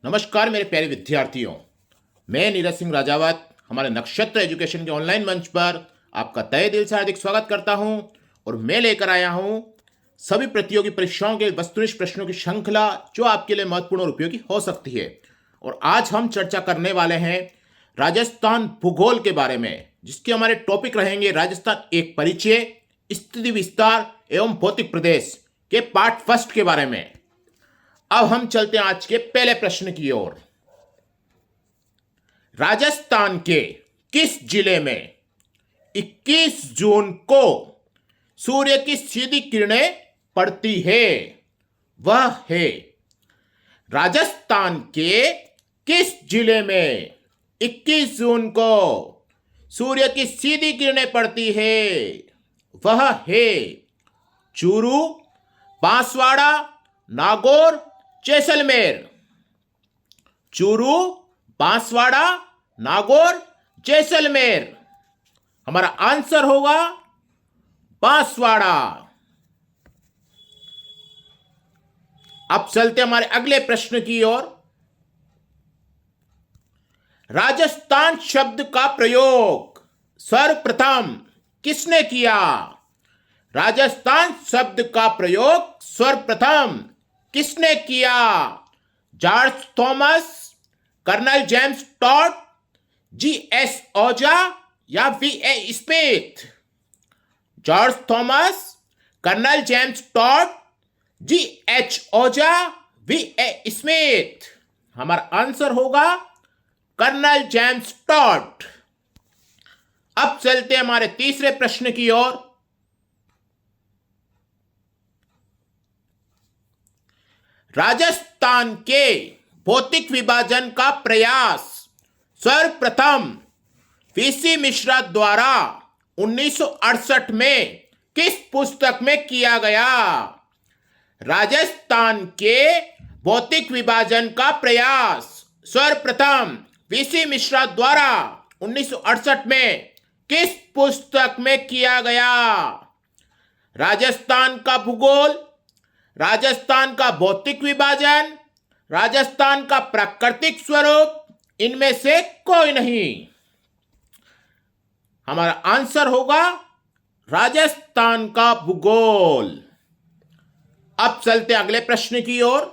नमस्कार मेरे प्यारे विद्यार्थियों। मैं नीरज सिंह राजावत हमारे नक्षत्र एजुकेशन के ऑनलाइन मंच पर आपका तहे दिल से हार्दिक स्वागत करता हूं और मैं लेकर आया हूं सभी प्रतियोगी परीक्षाओं के वस्तुनिष्ठ प्रश्नों की श्रृंखला जो आपके लिए महत्वपूर्ण और उपयोगी हो सकती है। और आज हम चर्चा करने वाले हैं राजस्थान भूगोल के बारे में, जिसके हमारे टॉपिक रहेंगे राजस्थान एक परिचय, स्थिति विस्तार एवं भौतिक प्रदेश के पार्ट फर्स्ट के बारे में। अब हम चलते हैं आज के पहले प्रश्न की ओर। राजस्थान के किस जिले में 21 जून को सूर्य की सीधी किरणें पड़ती है? वह है राजस्थान के किस जिले में 21 जून को सूर्य की सीधी किरणें पड़ती है? वह है चूरू, बांसवाड़ा, नागौर, जैसलमेर। चूरू, बांसवाड़ा, नागौर, जैसलमेर। हमारा आंसर होगा बांसवाड़ा। अब चलते हमारे अगले प्रश्न की ओर। राजस्थान शब्द का प्रयोग सर्वप्रथम किसने किया? राजस्थान शब्द का प्रयोग सर्वप्रथम किसने किया? George Thomas, colonel James Tod, G S. Ojha या V A. Smith? George Thomas, colonel James Tod, G H. Ojha, V A. Smith. हमारा आंसर होगा कर्नल जेम्स टॉड। अब चलते हमारे तीसरे प्रश्न की ओर। राजस्थान के भौतिक विभाजन का प्रयास सर्वप्रथम वी.सी. मिश्रा द्वारा 1968 में किस पुस्तक में किया गया? राजस्थान के भौतिक विभाजन का प्रयास सर्वप्रथम वी.सी. मिश्रा द्वारा 1968 में किस पुस्तक में किया गया? राजस्थान का भूगोल, राजस्थान का भौतिक विभाजन, राजस्थान का प्राकृतिक स्वरूप, इनमें से कोई नहीं। हमारा आंसर होगा राजस्थान का भूगोल। अब चलते अगले प्रश्न की ओर।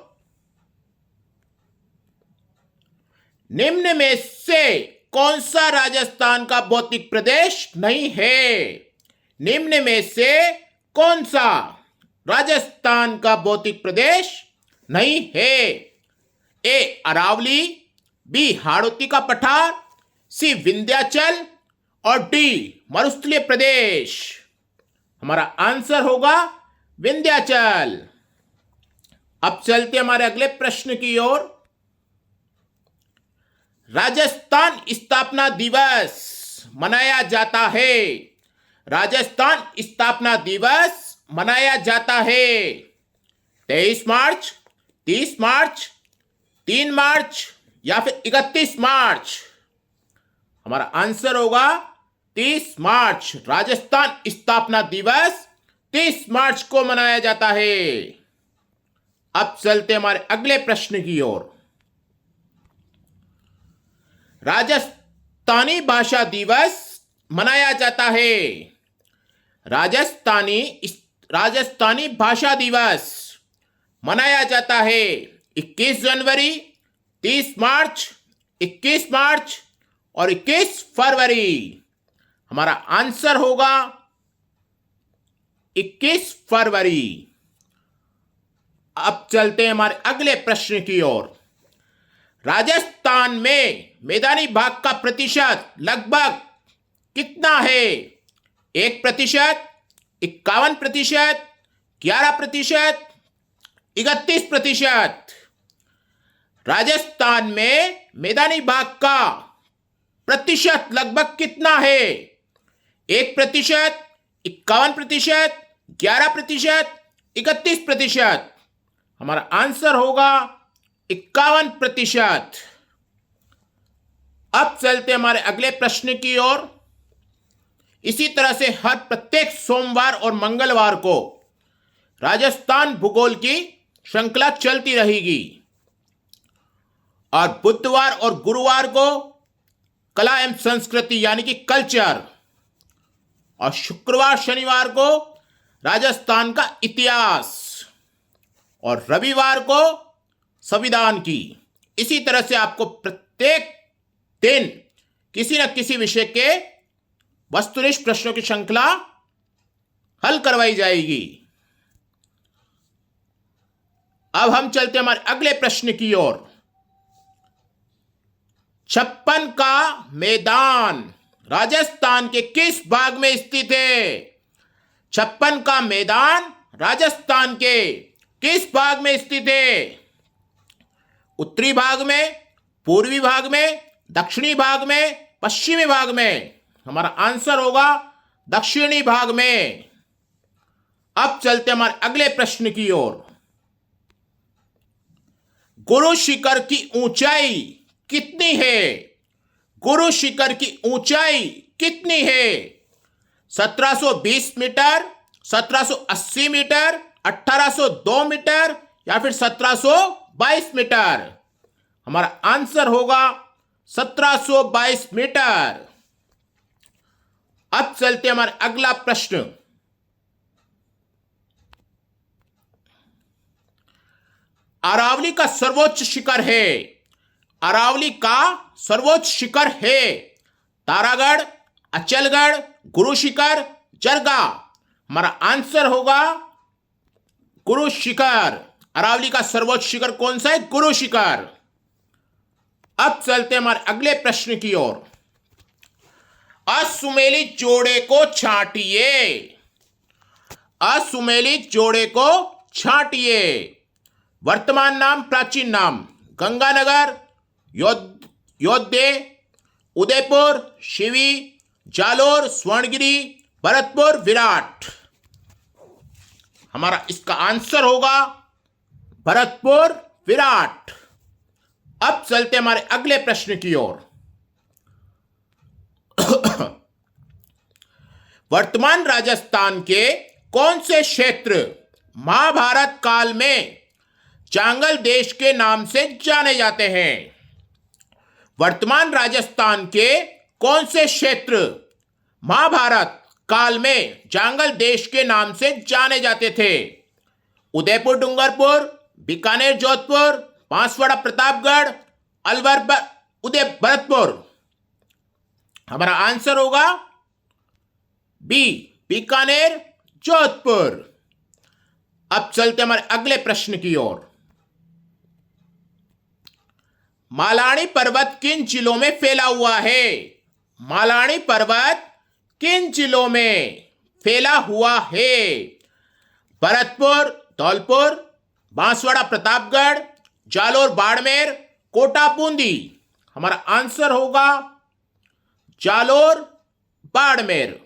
निम्न में से कौन सा राजस्थान का भौतिक प्रदेश नहीं है? निम्न में से कौन सा राजस्थान का भौतिक प्रदेश नहीं है? ए अरावली, बी हाड़ौती का पठार, सी विंध्याचल और डी मरुस्थलीय प्रदेश। हमारा आंसर होगा विंध्याचल। अब चलते हमारे अगले प्रश्न की ओर। राजस्थान स्थापना दिवस मनाया जाता है। राजस्थान स्थापना दिवस मनाया जाता है 23 मार्च, 30 मार्च, 3 मार्च या फिर 31 मार्च। हमारा आंसर होगा 30 मार्च। राजस्थान स्थापना दिवस 30 मार्च को मनाया जाता है। अब चलते हमारे अगले प्रश्न की ओर। राजस्थानी भाषा दिवस मनाया जाता है। राजस्थानी भाषा दिवस मनाया जाता है 21 जनवरी, 30 मार्च, 21 मार्च और 21 फरवरी। हमारा आंसर होगा 21 फरवरी। अब चलते हैं हमारे अगले प्रश्न की ओर। राजस्थान में मैदानी भाग का प्रतिशत लगभग कितना है? 1%, 51%, 11%, 31%। राजस्थान में मैदानी भाग का प्रतिशत लगभग कितना है? 1%, 51%, 11%, 31%। हमारा आंसर होगा 51%। अब चलते हमारे अगले प्रश्न की ओर। इसी तरह से हर प्रत्येक सोमवार और मंगलवार को राजस्थान भूगोल की श्रृंखला चलती रहेगी। और बुधवार और गुरुवार को कला एवं संस्कृति यानी कि कल्चर, और शुक्रवार शनिवार को राजस्थान का इतिहास, और रविवार को संविधान की। इसी तरह से आपको प्रत्येक दिन किसी न किसी विषय के वस्तुनिष्ठ प्रश्नों की श्रृंखला हल करवाई जाएगी। अब हम चलते हैं हमारे अगले प्रश्न की ओर। 56 का मैदान राजस्थान के किस भाग में स्थित है? 56 का मैदान राजस्थान के किस भाग में स्थित है? उत्तरी भाग में, पूर्वी भाग में, दक्षिणी भाग में, पश्चिमी भाग में? हमारा आंसर होगा दक्षिणी भाग में। अब चलते हमारे अगले प्रश्न की ओर। गुरु शिखर की ऊंचाई कितनी है? गुरु शिखर की ऊंचाई कितनी है? 1720 मीटर, 1780 मीटर, 1802 मीटर या फिर 1722 मीटर? हमारा आंसर होगा 1722 मीटर। अब चलते हमारे अगला प्रश्न। अरावली का सर्वोच्च शिखर है, अरावली का सर्वोच्च शिखर है तारागढ़, अचलगढ़, गुरु शिखर, जरगा? हमारा आंसर होगा गुरु शिखर। अरावली का सर्वोच्च शिखर कौन सा है? गुरु शिखर। अब चलते हमारे अगले प्रश्न की ओर। असुमेलित जोड़े को छांटिए, असुमेलित जोड़े को छांटिए। वर्तमान नाम, प्राचीन नाम? गंगानगर, योद्धे, उदयपुर, शिवी, जालोर, स्वर्णगिरी, भरतपुर, विराट? हमारा इसका आंसर होगा भरतपुर, विराट। अब चलते हमारे अगले प्रश्न की ओर। वर्तमान राजस्थान के कौन से क्षेत्र महाभारत काल में चांगल देश के नाम से जाने जाते हैं? वर्तमान राजस्थान के कौन से क्षेत्र महाभारत काल में जांगल देश के नाम से जाने जाते थे? उदयपुर डूंगरपुर, बीकानेर जोधपुर, बांसवाड़ा प्रतापगढ़, अलवर भरतपुर? हमारा आंसर होगा बी, बीकानेर जोधपुर। अब चलते हमारे अगले प्रश्न की ओर। मालानी पर्वत किन जिलों में फैला हुआ है? मालानी पर्वत किन जिलों में फैला हुआ है? भरतपुर, धौलपुर, बांसवाड़ा प्रतापगढ़, जालोर बाड़मेर, कोटा बूंदी? हमारा आंसर होगा जालोर बाड़मेर।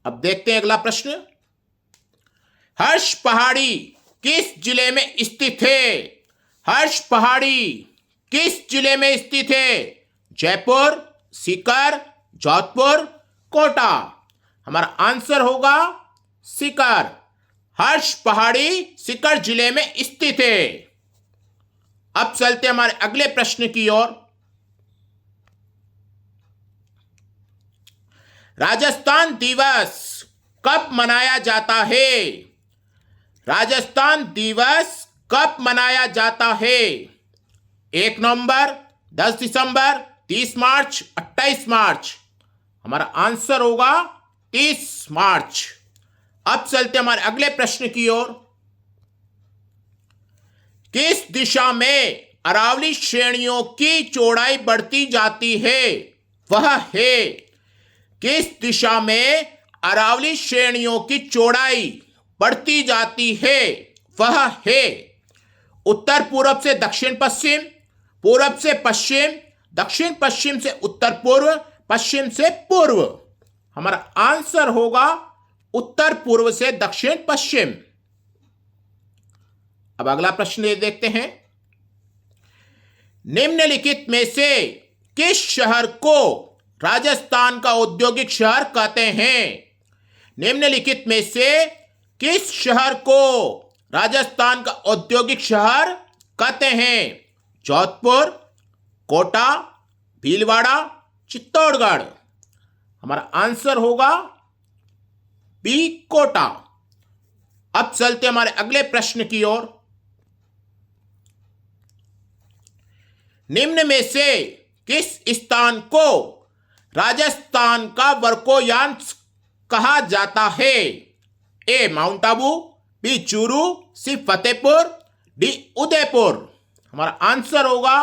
अब देखते हैं अगला प्रश्न। हर्ष पहाड़ी किस जिले में स्थित है? हर्ष पहाड़ी किस जिले में स्थित है? जयपुर, सीकर, जोधपुर, कोटा? हमारा आंसर होगा सीकर। हर्ष पहाड़ी सीकर जिले में स्थित है। अब चलते हमारे अगले प्रश्न की ओर। राजस्थान दिवस कब मनाया जाता है? राजस्थान दिवस कब मनाया जाता है? 1 नवंबर, 10 दिसंबर, 30 मार्च, 28 मार्च? हमारा आंसर होगा 30 मार्च। अब चलते हमारे अगले प्रश्न की ओर। किस दिशा में अरावली श्रेणियों की चौड़ाई बढ़ती जाती है? वह है, किस दिशा में अरावली श्रेणियों की चौड़ाई बढ़ती जाती है? वह है उत्तर पूर्व से दक्षिण पश्चिम, पूर्व से पश्चिम, दक्षिण पश्चिम से उत्तर पूर्व, पश्चिम से पूर्व? हमारा आंसर होगा उत्तर पूर्व से दक्षिण पश्चिम। अब अगला प्रश्न देखते हैं। निम्नलिखित में से किस शहर को राजस्थान का औद्योगिक शहर कहते हैं? निम्नलिखित में से किस शहर को राजस्थान का औद्योगिक शहर कहते हैं? जोधपुर, कोटा, भीलवाड़ा, चित्तौड़गढ़। हमारा आंसर होगा बी, कोटा। अब चलते हमारे अगले प्रश्न की ओर। निम्न में से किस स्थान को राजस्थान का वर्कोयांश कहा जाता है? ए, माउंट आबू, बी, चूरू, सी, फतेहपुर, डी, उदयपुर। हमारा आंसर होगा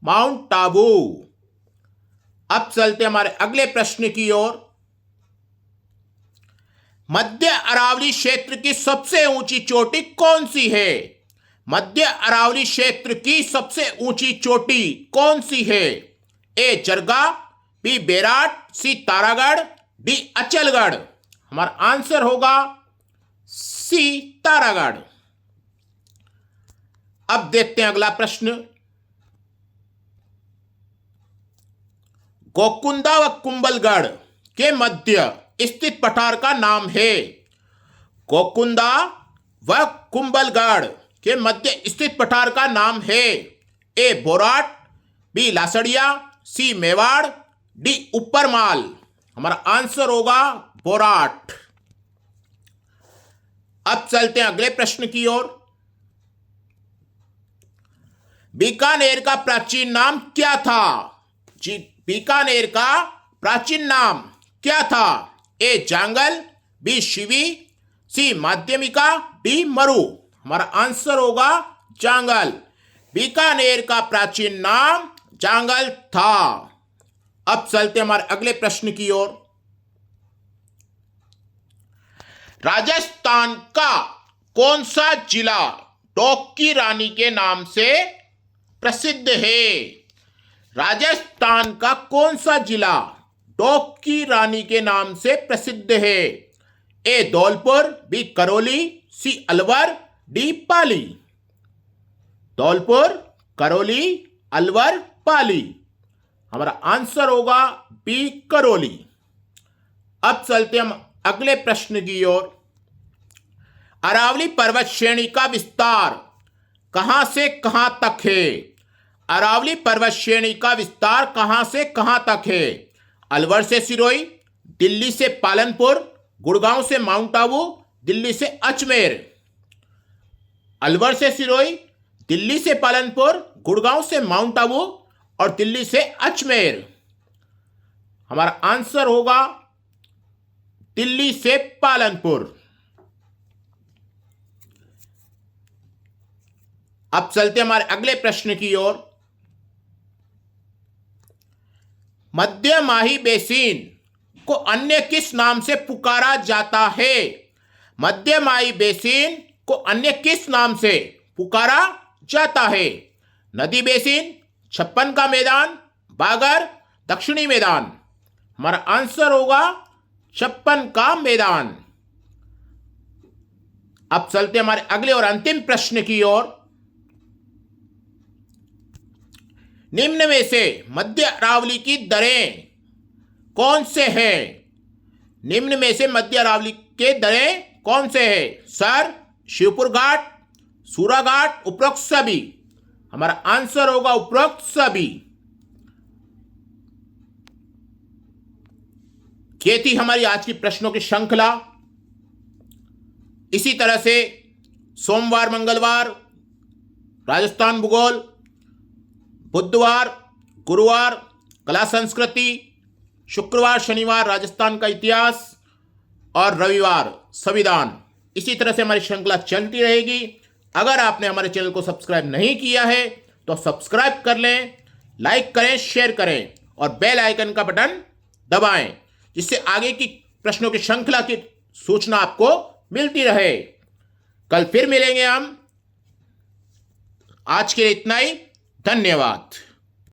माउंट आबू। अब चलते हमारे अगले प्रश्न की ओर। मध्य अरावली क्षेत्र की सबसे ऊंची चोटी कौन सी है? मध्य अरावली क्षेत्र की सबसे ऊंची चोटी कौन सी है? ए, जरगा, बी, बेराट, सी, तारागढ़, डी, अचलगढ़। हमारा आंसर होगा सी, तारागढ़। अब देखते हैं अगला प्रश्न। गोकुंदा व कुंभलगढ़ के मध्य स्थित पठार का नाम है? गोकुंदा व कुंभलगढ़ के मध्य स्थित पठार का नाम है? ए, बोराट, बी, लासड़िया, सी, मेवाड़, डी, ऊपरमाल। हमारा आंसर होगा बोराट। अब चलते हैं अगले प्रश्न की ओर। बीकानेर का प्राचीन नाम क्या था? जी, बीकानेर का प्राचीन नाम क्या था? ए, जांगल, बी, शिवी, सी, माध्यमिका, डी, मरु। हमारा आंसर होगा जांगल। बीकानेर का प्राचीन नाम जांगल था। अब चलते हमारे अगले प्रश्न की ओर। राजस्थान का कौन सा जिला डॉक की रानी के नाम से प्रसिद्ध है? राजस्थान का कौन सा जिला डॉक की रानी के नाम से प्रसिद्ध है? ए, धौलपुर, बी, करौली, सी, अलवर, डी, पाली। धौलपुर, करौली, अलवर, पाली। हमारा आंसर होगा बी, करौली। अब चलते हम अगले प्रश्न की ओर। अरावली पर्वत श्रेणी का विस्तार कहां से कहां तक है? अरावली पर्वत श्रेणी का विस्तार कहां से कहां तक है? अलवर से सिरोही, दिल्ली से पालनपुर, गुड़गांव से माउंट आबू, दिल्ली से अजमेर। अलवर से सिरोही, दिल्ली से पालनपुर, गुड़गांव से माउंट आबू और दिल्ली से अजमेर। हमारा आंसर होगा दिल्ली से पालनपुर। अब चलते हमारे अगले प्रश्न की ओर। मध्य माही बेसिन को अन्य किस नाम से पुकारा जाता है? मध्य माही बेसिन को अन्य किस नाम से पुकारा जाता है? नदी बेसिन, छप्पन का मैदान, बागर, दक्षिणी मैदान। हमारा आंसर होगा छप्पन का मैदान। अब चलते हमारे अगले और अंतिम प्रश्न की ओर। निम्न में से मध्य अरावली की दरें कौन से हैं? निम्न में से मध्य अरावली के दरें कौन से हैं? सर, शिवपुर घाट, सूरा घाट, उपरोक्त सभी। हमारा आंसर होगा उपरोक्त सभी। ये थी हमारी आज की प्रश्नों की श्रृंखला। इसी तरह से सोमवार, मंगलवार राजस्थान भूगोल, बुधवार, गुरुवार कला संस्कृति, शुक्रवार, शनिवार राजस्थान का इतिहास और रविवार संविधान। इसी तरह से हमारी श्रृंखला चलती रहेगी। अगर आपने हमारे चैनल को सब्सक्राइब नहीं किया है तो सब्सक्राइब कर लें, लाइक करें, शेयर करें और बेल आइकन का बटन दबाएं, जिससे आगे की प्रश्नों की श्रृंखला की सूचना आपको मिलती रहे। कल फिर मिलेंगे हम। आज के लिए इतना ही। धन्यवाद।